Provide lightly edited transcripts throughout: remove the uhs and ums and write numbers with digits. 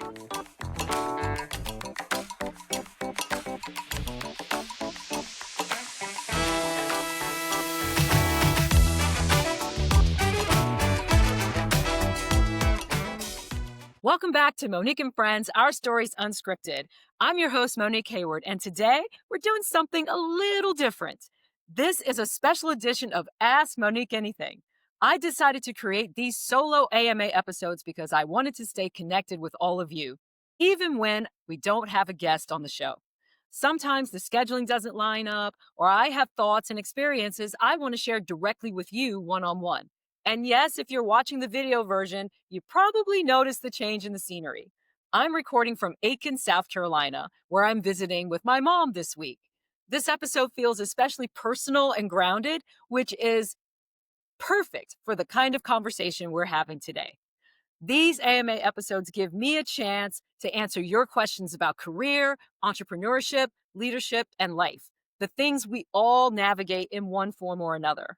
Welcome back to Monique and Friends, Our Stories Unscripted. I'm your host, Monique Hayward, and today we're doing something a little different. This is a special edition of Ask Monique Anything. I decided to create these solo AMA episodes because I wanted to stay connected with all of you, even when we don't have a guest on the show. Sometimes the scheduling doesn't line up, or I have thoughts and experiences I want to share directly with you one-on-one. And yes, if you're watching the video version, you probably noticed the change in the scenery. I'm recording from Aiken, South Carolina, where I'm visiting with my mom this week. This episode feels especially personal and grounded, which is perfect for the kind of conversation we're having today. These AMA episodes give me a chance to answer your questions about career, entrepreneurship, leadership, and life, the things we all navigate in one form or another.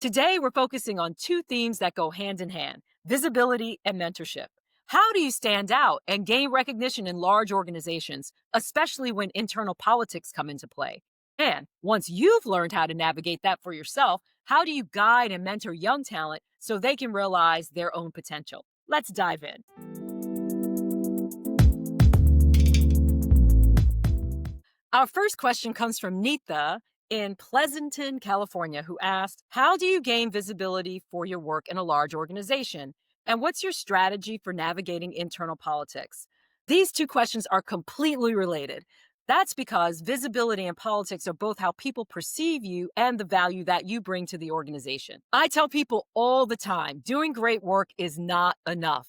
Today, we're focusing on two themes that go hand in hand: visibility and mentorship. How do you stand out and gain recognition in large organizations, especially when internal politics come into play? And once you've learned how to navigate that for yourself, how do you guide and mentor young talent so they can realize their own potential? Let's dive in. Our first question comes from Neetha in Pleasanton, California, who asked, how do you gain visibility for your work in a large organization? And what's your strategy for navigating internal politics? These two questions are completely related. That's because visibility and politics are both how people perceive you and the value that you bring to the organization. I tell people all the time, doing great work is not enough.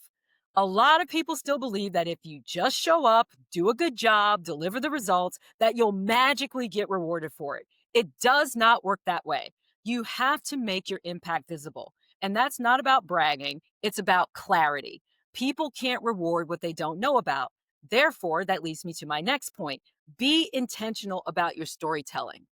A lot of people still believe that if you just show up, do a good job, deliver the results, that you'll magically get rewarded for it. It does not work that way. You have to make your impact visible. And that's not about bragging, it's about clarity. People can't reward what they don't know about. Therefore, that leads me to my next point. Be intentional about your storytelling.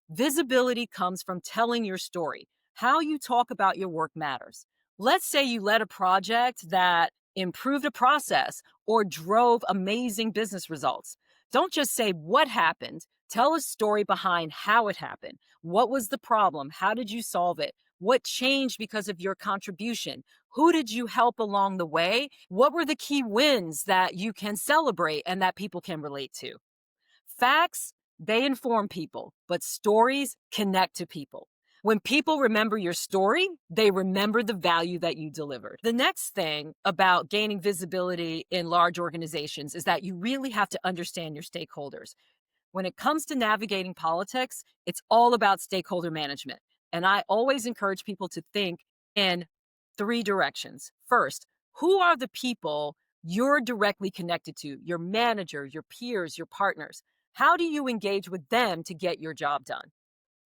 Visibility comes from telling your story. How you talk about your work matters. Let's say you led a project that improved a process or drove amazing business results. Don't just say what happened. Tell a story behind how it happened. What was the problem? How did you solve it? What changed because of your contribution? Who did you help along the way? What were the key wins that you can celebrate and that people can relate to? Facts, they inform people, but stories connect to people. When people remember your story, they remember the value that you delivered. The next thing about gaining visibility in large organizations is that you really have to understand your stakeholders. When it comes to navigating politics, it's all about stakeholder management. And I always encourage people to think in three directions. First, who are the people you're directly connected to? Your manager, your peers, your partners. How do you engage with them to get your job done?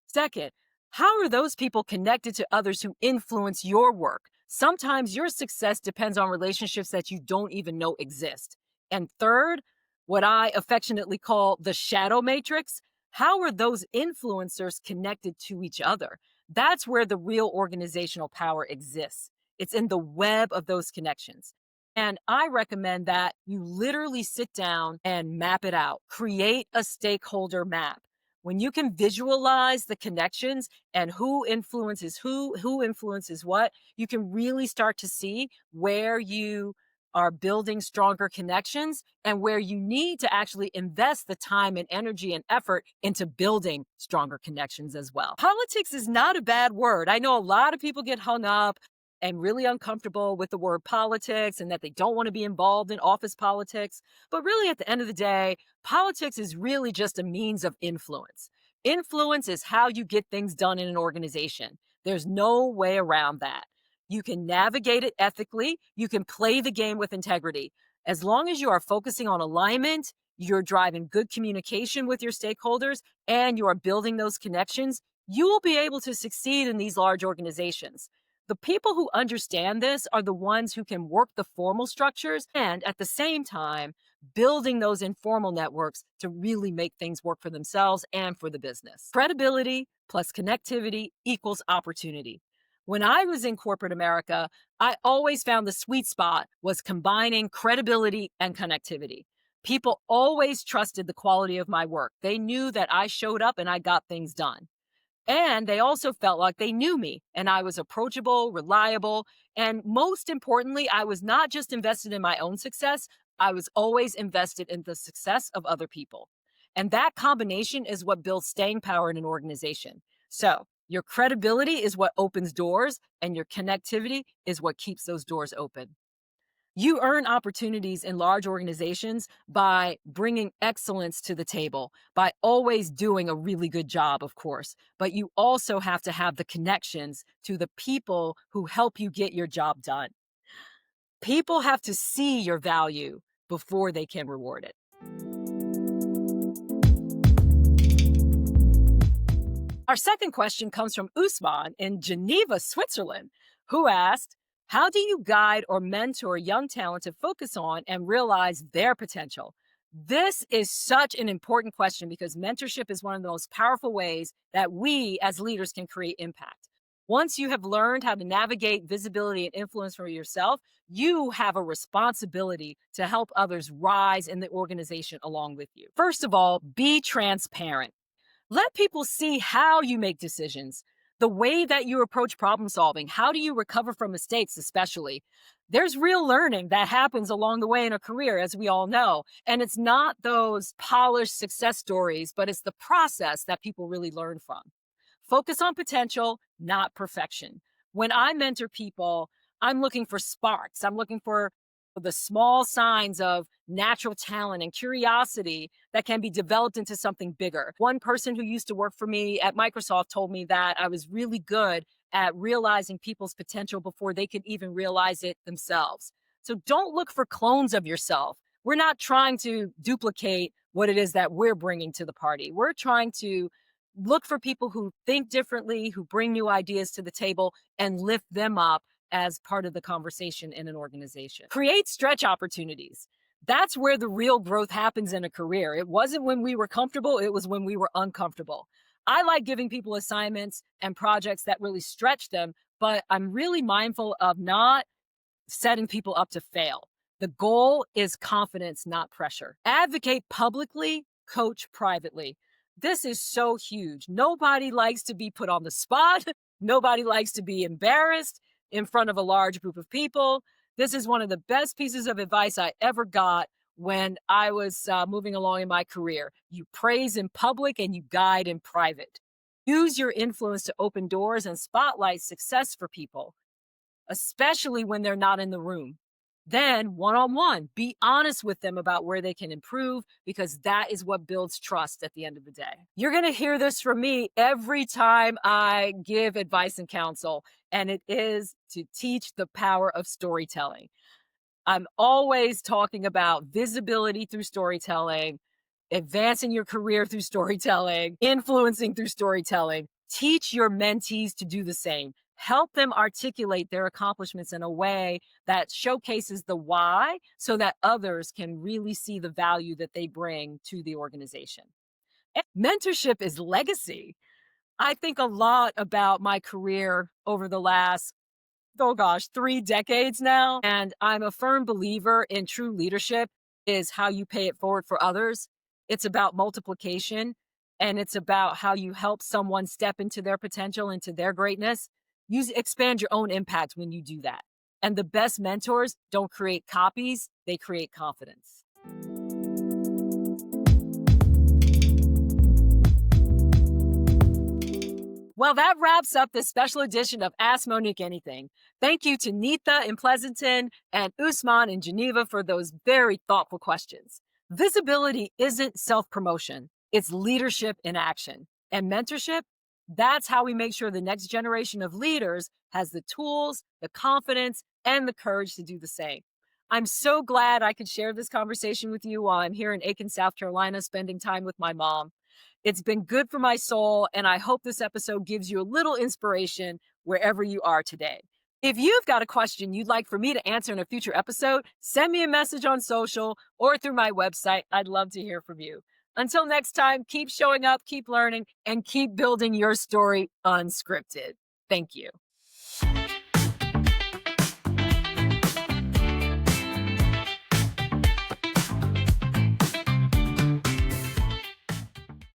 Second, how are those people connected to others who influence your work? Sometimes your success depends on relationships that you don't even know exist. And third, what I affectionately call the shadow matrix. How are those influencers connected to each other? That's where the real organizational power exists. It's in the web of those connections. And I recommend that you literally sit down and map it out. Create a stakeholder map. When you can visualize the connections and who influences who influences what, you can really start to see where you are building stronger connections and where you need to actually invest the time and energy and effort into building stronger connections as well. Politics is not a bad word. I know a lot of people get hung up and really uncomfortable with the word politics and that they don't want to be involved in office politics. But really, at the end of the day, politics is really just a means of influence. Influence is how you get things done in an organization. There's no way around that. You can navigate it ethically. You can play the game with integrity. As long as you are focusing on alignment, you're driving good communication with your stakeholders, and you are building those connections, you will be able to succeed in these large organizations. The people who understand this are the ones who can work the formal structures and at the same time, building those informal networks to really make things work for themselves and for the business. Credibility plus connectivity equals opportunity. When I was in corporate America, I always found the sweet spot was combining credibility and connectivity. People always trusted the quality of my work. They knew that I showed up and I got things done. And they also felt like they knew me and I was approachable, reliable, and most importantly, I was not just invested in my own success, I was always invested in the success of other people. And that combination is what builds staying power in an organization. So, your credibility is what opens doors, and your connectivity is what keeps those doors open. You earn opportunities in large organizations by bringing excellence to the table, by always doing a really good job, of course. But you also have to have the connections to the people who help you get your job done. People have to see your value before they can reward it. Our second question comes from Ousmane in Geneva, Switzerland, who asked, how do you guide or mentor young talent to focus on and realize their potential? This is such an important question because mentorship is one of the most powerful ways that we as leaders can create impact. Once you have learned how to navigate visibility and influence for yourself, you have a responsibility to help others rise in the organization along with you. First of all, be transparent. Let people see how you make decisions, the way that you approach problem solving. How do you recover from mistakes, especially? There's real learning that happens along the way in a career, as we all know. And it's not those polished success stories, but it's the process that people really learn from. Focus on potential, not perfection. When I mentor people, I'm looking for sparks. I'm looking for the small signs of natural talent and curiosity that can be developed into something bigger. One person who used to work for me at Microsoft told me that I was really good at realizing people's potential before they could even realize it themselves. So don't look for clones of yourself. We're not trying to duplicate what it is that we're bringing to the party. We're trying to look for people who think differently, who bring new ideas to the table, and lift them up as part of the conversation in an organization. Create stretch opportunities. That's where the real growth happens in a career. It wasn't when we were comfortable, it was when we were uncomfortable. I like giving people assignments and projects that really stretch them, but I'm really mindful of not setting people up to fail. The goal is confidence, not pressure. Advocate publicly, coach privately. This is so huge. Nobody likes to be put on the spot. Nobody likes to be embarrassed in front of a large group of people. This is one of the best pieces of advice I ever got when I was moving along in my career. You praise in public and you guide in private. Use your influence to open doors and spotlight success for people, especially when they're not in the room. Then, one on one, be honest with them about where they can improve because that is what builds trust at the end of the day. You're going to hear this from me every time I give advice and counsel, and it is to teach the power of storytelling. I'm always talking about visibility through storytelling, advancing your career through storytelling, influencing through storytelling. Teach your mentees to do the same. Help them articulate their accomplishments in a way that showcases the why so that others can really see the value that they bring to the organization. And mentorship is legacy. I think a lot about my career over the last, oh gosh, 3 decades now. And I'm a firm believer in true leadership is how you pay it forward for others. It's about multiplication and it's about how you help someone step into their potential, into their greatness. You expand your own impact when you do that. And the best mentors don't create copies, they create confidence. Well, that wraps up this special edition of Ask Monique Anything. Thank you to Neetha in Pleasanton and Ousmane in Geneva for those very thoughtful questions. Visibility isn't self-promotion, it's leadership in action. And mentorship, that's how we make sure the next generation of leaders has the tools, the confidence, and the courage to do the same. I'm so glad I could share this conversation with you while I'm here in Aiken, South Carolina, spending time with my mom. It's been good for my soul, and I hope this episode gives you a little inspiration wherever you are today. If you've got a question you'd like for me to answer in a future episode, send me a message on social or through my website. I'd love to hear from you. Until next time, keep showing up, keep learning, and keep building your story unscripted. Thank you.